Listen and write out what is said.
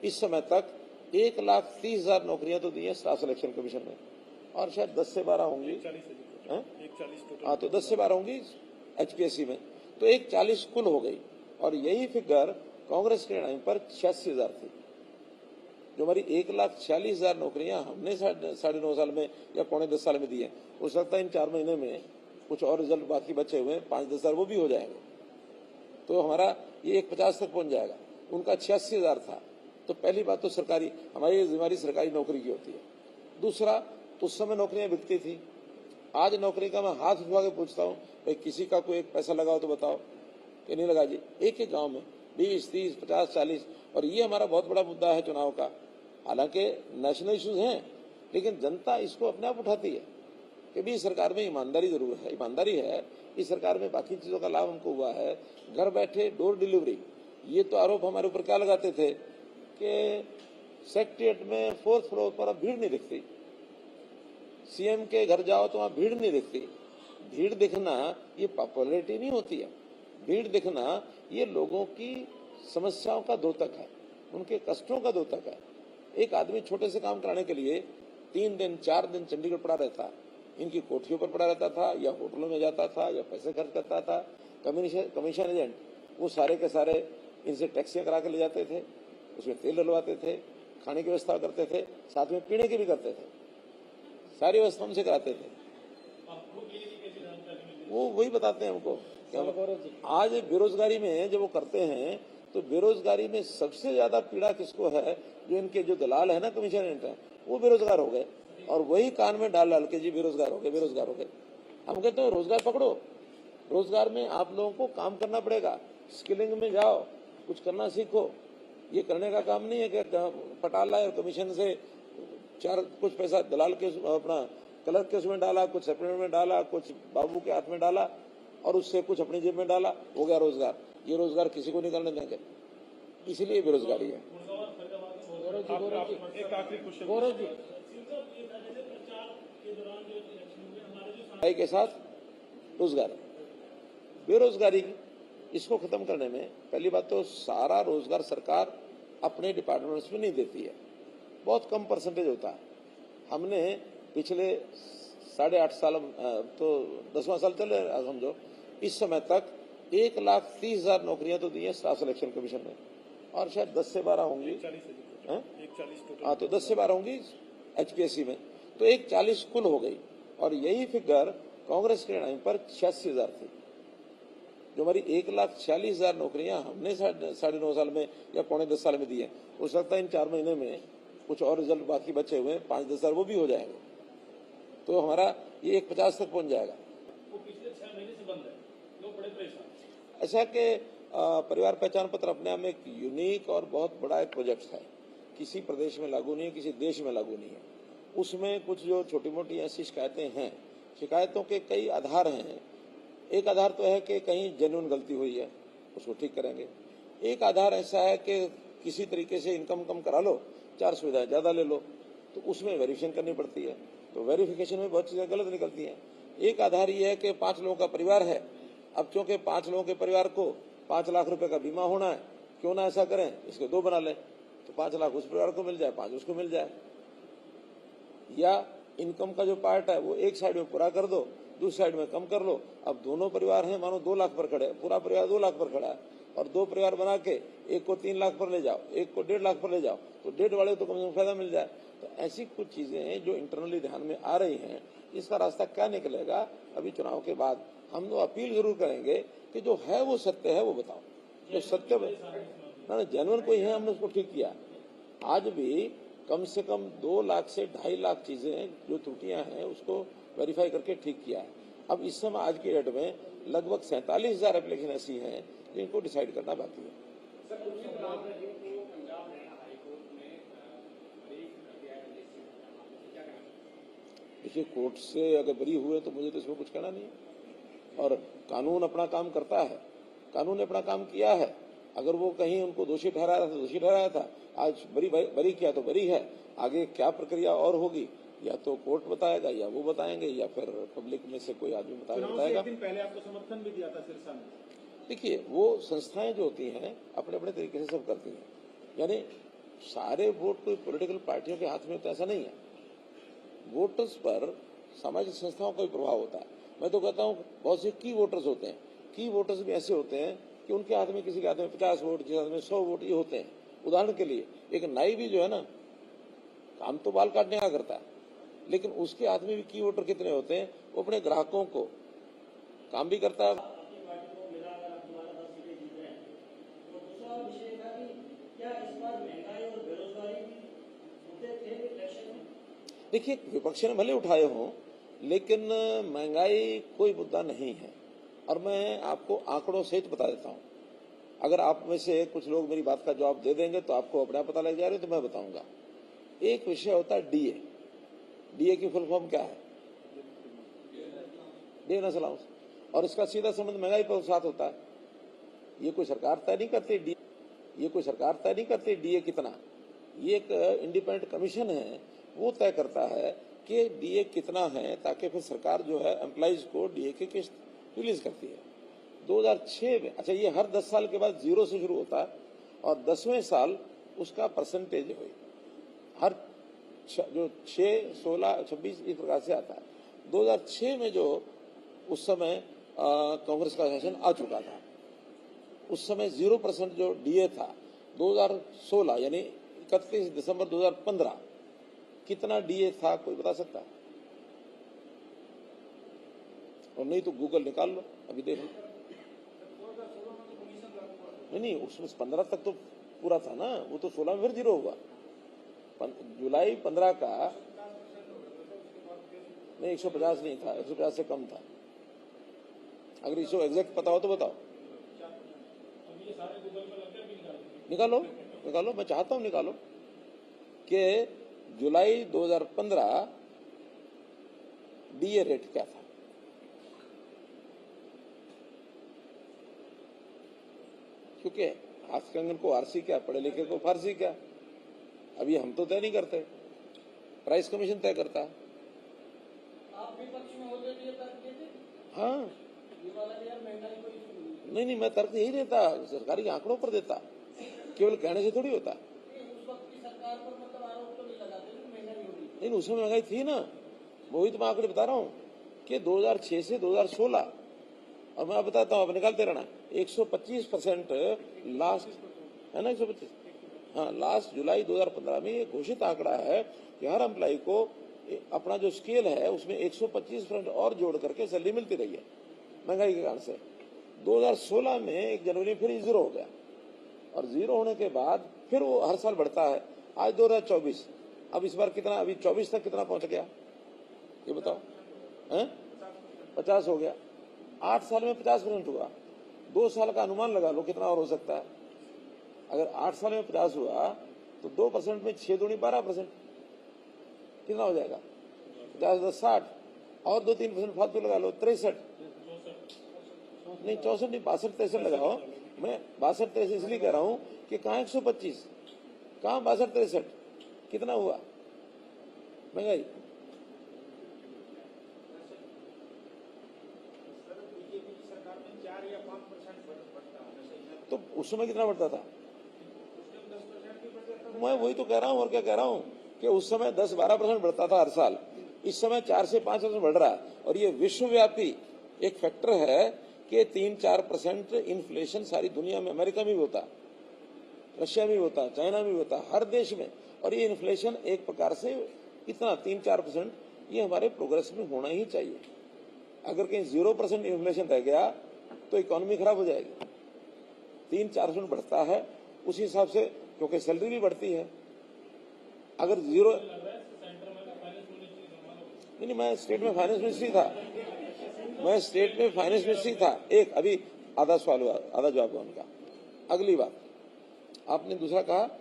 इस समय तक 1,30,000 नौकरियां तो दी है स्टाफ सिलेक्शन कमीशन ने, और शायद 10 से 12 होंगी। हाँ, तो 10 से 12 होंगी HPSC में, तो 1,40 कुल हो गई। और यही फिगर कांग्रेस के टाइम पर 86,000 थी। जो हमारी 1,46,000 नौकरियां हमने 9.5 साल में या 9.25 साल में दी है, हो सकता है इन 4 महीने में कुछ और रिजल्ट बाकी बचे हुए 5-10 हजार वो भी हो जाएंगे, तो हमारा ये 150 तक पहुंच जाएगा। उनका 86,000 था। तो पहली बात तो सरकारी, हमारी जिम्मेदारी सरकारी नौकरी की होती है। दूसरा, उस समय नौकरियां बिकती थी। आज नौकरी का मैं हाथ उठवा के पूछता हूँ, भाई किसी का कोई एक पैसा लगाओ तो बताओ कि नहीं लगा जी। एक एक गांव में 20, 30, 50, 40। और ये हमारा बहुत बड़ा मुद्दा है चुनाव का। हालांकि नेशनल इश्यूज हैं, लेकिन जनता इसको अपने आप उठाती है कि भी सरकार में ईमानदारी जरूर है। ईमानदारी है, इस सरकार में बाकी चीजों का लाभ हमको हुआ है। घर बैठे डोर डिलीवरी, ये तो आरोप हमारे ऊपर क्या लगाते थे कि सेक्रेटेरिएट में 4th फ्लोर पर अब भीड़ नहीं दिखती, CM के घर जाओ तो वहां भीड़ नहीं दिखती। भीड़ दिखना ये पॉपुलैरिटी नहीं होती है। भीड़ दिखना ये लोगों की समस्याओं का द्योतक है, उनके कष्टों का द्योतक है। एक आदमी छोटे से काम कराने के लिए 3 दिन 4 दिन चंडीगढ़ पड़ा रहता, इनकी कोठियों पर पड़ा रहता था, या होटलों में जाता था, या पैसे खर्च करता था। कमीशन एजेंट वो सारे के सारे इनसे टैक्सियां करा के ले जाते थे, उसमें तेल डलवाते थे, खाने की व्यवस्था करते थे, साथ में पीने की भी करते थे, सारी व्यवस्था हमसे कराते थे। वो वही बताते हैं हमको। आज बेरोजगारी में जब वो करते हैं, तो बेरोजगारी में सबसे ज्यादा पीड़ा किसको है? जो इनके जो दलाल है ना, कमीशन एजेंट है, वो बेरोजगार हो गए। और वही कान में डाल डाल के जी बेरोजगार हो गए, बेरोजगार हो गए। हम कहते हैं रोजगार पकड़ो। रोजगार में आप लोगों को काम करना पड़ेगा, स्किलिंग में जाओ, कुछ करना सीखो। ये करने का काम नहीं है कि पटाला और कमीशन से कुछ पैसा दलाल के अपना क्लर्क के उसमें डाला, कुछ सेपरेट में डाला, कुछ बाबू के हाथ में डाला, और उससे कुछ अपनी जेब में डाला, हो गया रोजगार। ये रोजगार किसी को नहीं करने देंगे, इसीलिए बेरोजगारी है। के साथ रोजगार, बेरोजगारी इसको खत्म करने में पहली बात तो सारा रोजगार सरकार अपने डिपार्टमेंट्स में नहीं देती है, बहुत कम परसेंटेज होता है। हमने पिछले 8.5 साल, तो 10वां साल चल रहा है समझो, इस समय तक 1,30,000 नौकरियां तो दी है स्टाफ सिलेक्शन कमीशन ने, और शायद 10 से 12 होंगी। हाँ, तो 10 से 12 होंगी HPSC में, तो 1,40 कुल हो गई। और यही फिगर कांग्रेस के टाइम पर 86,000 थी। जो हमारी 1,46,000 नौकरियां हमने 9.5 साल में या 9.25 साल में दी है, हो सकता है इन 4 महीने में कुछ और रिजल्ट बाकी बचे हुए 5-10 हजार वो भी हो जाएंगे, तो हमारा ये 150 तक पहुंच जाएगा। वो पिछले 6 महीने से बंद है, लोग बड़े परेशान। ऐसा कि परिवार पहचान पत्र अपने आप में एक यूनिक और बहुत बड़ा एक प्रोजेक्ट है, किसी प्रदेश में लागू नहीं है, किसी देश में लागू नहीं है। उसमें कुछ जो छोटी मोटी ऐसी शिकायतें हैं, शिकायतों के कई आधार हैं। एक आधार तो है कि कहीं जेन्युइन गलती हुई है, उसको ठीक करेंगे। एक आधार ऐसा है कि किसी तरीके से इनकम कम करा लो, 4 सुविधाएं ज्यादा ले लो, तो उसमें वेरिफिकेशन करनी पड़ती है, तो वेरिफिकेशन में बहुत चीजें गलत निकलती हैं। एक आधार ये है कि 5 लोगों का परिवार है, अब चूंकि 5 लोगों के परिवार को 5 लाख रुपए का बीमा होना है, क्यों ना ऐसा करें, इसके 2 बना लें, तो 5 लाख उस परिवार को मिल जाए, 5 उसको मिल जाए। या इनकम का जो पार्ट है वो एक साइड में पूरा कर दो, दूसरी साइड में कम कर लो। अब दोनों परिवार हैं, मानो 2 लाख पर खड़े, पूरा परिवार 2 लाख पर खड़ा है, और 2 परिवार बना के एक को 3 लाख पर ले जाओ, एक को 1.5 लाख पर ले जाओ, तो 1.5 वाले तो कम से कम फायदा मिल जाए। तो ऐसी कुछ चीजें हैं जो इंटरनली ध्यान में आ रही हैं। इसका रास्ता क्या निकलेगा अभी चुनाव के बाद, हम लोग अपील जरूर करेंगे कि जो है वो सत्य है वो बताओ, जो सत्य ना जेन्युइन कोई है, हमने उसको ठीक किया। आज भी कम से कम 2 लाख से 2.5 लाख चीजें जो त्रुटियां हैं उसको वेरीफाई करके ठीक किया है। अब इस समय आज की डेट में लगभग 47,000 एप्लीकेशन ऐसी हैं जिनको डिसाइड करना बाकी है। देखिए, कोर्ट से अगर बरी हुए तो मुझे तो इसमें कुछ कहना नहीं है, और कानून अपना काम करता है, कानून ने अपना काम किया है। अगर वो कहीं उनको दोषी ठहराया था तो दोषी ठहराया था, आज बरी किया तो बरी है। आगे क्या प्रक्रिया और होगी, या तो कोर्ट बताएगा, या वो बताएंगे, या फिर पब्लिक में से कोई आदमी बताएगा। पहले आपको समर्थन भी दिया था सिरसा में। देखिए, वो संस्थाएं जो होती हैं अपने अपने तरीके से सब करती हैं, यानी सारे वोट कोई पॉलिटिकल पार्टियों के हाथ में होता है ऐसा नहीं है। वोटर्स पर सामाजिक संस्थाओं का भी प्रभाव होता है। मैं तो कहता हूँ बहुत से की वोटर्स होते हैं, की वोटर्स भी ऐसे होते हैं कि उनके हाथ में, किसी के हाथ में 50 वोट, किसी हाथ में 100 वोट, ये होते हैं। उदाहरण के लिए एक नाई भी जो है ना, काम तो बाल काटने का करता है, लेकिन उसके हाथ में भी की वोटर कितने होते हैं, वो अपने ग्राहकों को काम भी करता है। देखिए, विपक्ष ने भले उठाए हों, लेकिन महंगाई कोई मुद्दा नहीं है। और मैं आपको आंकड़ों सहित बता देता हूं। अगर आप में से कुछ लोग मेरी बात का जवाब दे देंगे तो आपको अपना पता लग जाएगा, तो मैं बताऊंगा। एक विषय होता है डीए। डीए की फुल फॉर्म क्या है? Day national allowance. और इसका सीधा संबंध महंगाई पर साथ होता है। ये कोई सरकार तय नहीं करती डी, ये कोई सरकार तय नहीं करती डीए कितना। ये एक इंडिपेंडेंट कमीशन है, वो तय करता है कि डीए कितना है, ताकि फिर सरकार जो है एम्प्लॉइज को डीए की किस्त रिलीज करती है। 2006 में, अच्छा, ये हर 10 साल के बाद 0 से शुरू होता है और 10वें साल उसका परसेंटेज हुई, हर जो 6, 16, 26 इस प्रकार से आता है। 2006 में जो उस समय कांग्रेस का शासन आ चुका था, उस समय 0% जो डीए था। 2016 यानी 31 दिसंबर 2015 कितना डीए था, कोई बता सकता है? और नहीं तो गूगल निकाल लो, अभी देख लो। नहीं, उसमें 15 तक तो पूरा था ना, वो तो 16 में फिर 0 हुआ। जुलाई 15 का नहीं, 150 नहीं था, 150 से कम था। अगर इसको एग्जैक्ट पता हो तो बताओ। निकालो निकालो, मैं चाहता हूं निकालो कि जुलाई 2015 डीए रेट क्या था। क्योंकि हाथ कंगन को आरसी क्या, पढ़े लिखे को फारसी क्या। अभी हम तो तय नहीं करते, प्राइस कमीशन तय करता है। आप विपक्ष में होते भी ये तर्क देते? हाँ, ये वाला यार महंगाई कोई इशू नहीं। नहीं, मैं तर्क यही देता, सरकारी आंकड़ों पर देता, केवल कहने से थोड़ी होता। उस वक्त की सरकार पर मतलब आरोप तो नहीं लगाते कि महंगाई हो रही। नहीं, उसमें महंगाई थी ना, वही तो मैं आंकड़े बता रहा हूँ कि 2006 से 2016, और मैं बताता हूँ, आप निकालते रहना, 125% लास्ट है ना, 125। हाँ, लास्ट जुलाई 2015 में ये घोषित आंकड़ा है कि हर एम्प्लॉय को अपना जो स्केल है उसमें 125% और जोड़ करके सैलरी मिलती रही है महंगाई के कारण से। 2016 में 1 जनवरी फिर 0 हो गया, और 0 होने के बाद फिर वो हर साल बढ़ता है। आज 2024, अब इस बार कितना, अभी 24 तक कितना पहुंच गया ये बताओ? 50 हो गया। 8 साल में 50% हुआ। 2 साल का अनुमान लगा लो कितना और हो सकता है। अगर 8 साल में 50 हुआ तो 2% में 6 दूनी 12%, कितना हो जाएगा? 50 10 60, और 2-3% फालतू लगा लो, 63। नहीं, 64 नहीं, 62 63 लगाओ। मैं 62 63 इसलिए कह रहा हूं कि कहाँ 125, कहाँ 62 63, कितना हुआ महंगाई? तो उस समय कितना बढ़ता था? मैं वही तो कह रहा हूँ, और क्या कह रहा हूँ कि उस समय 10-12% बढ़ता था हर साल। इस समय 4 से 5% बढ़ रहा है। और ये विश्वव्यापी एक फैक्टर है कि 3-4% इन्फ्लेशन सारी दुनिया में, अमेरिका में भी होता, रशिया में भी होता, चाइना में भी होता, हर देश में। और ये इन्फ्लेशन एक प्रकार से इतना 3-4% ये हमारे प्रोग्रेस में होना ही चाहिए। अगर कहीं 0% इन्फ्लेशन रह गया तो इकोनॉमी खराब हो जाएगी। 3-4% बढ़ता है उसी हिसाब से, क्योंकि सैलरी भी बढ़ती है। अगर 0, नहीं, मैं स्टेट में फाइनेंस मिनिस्ट्री था, मैं स्टेट में फाइनेंस मिनिस्ट्री था। एक अभी आधा सवाल हुआ, आधा जवाब हुआ उनका। अगली बात आपने दूसरा कहा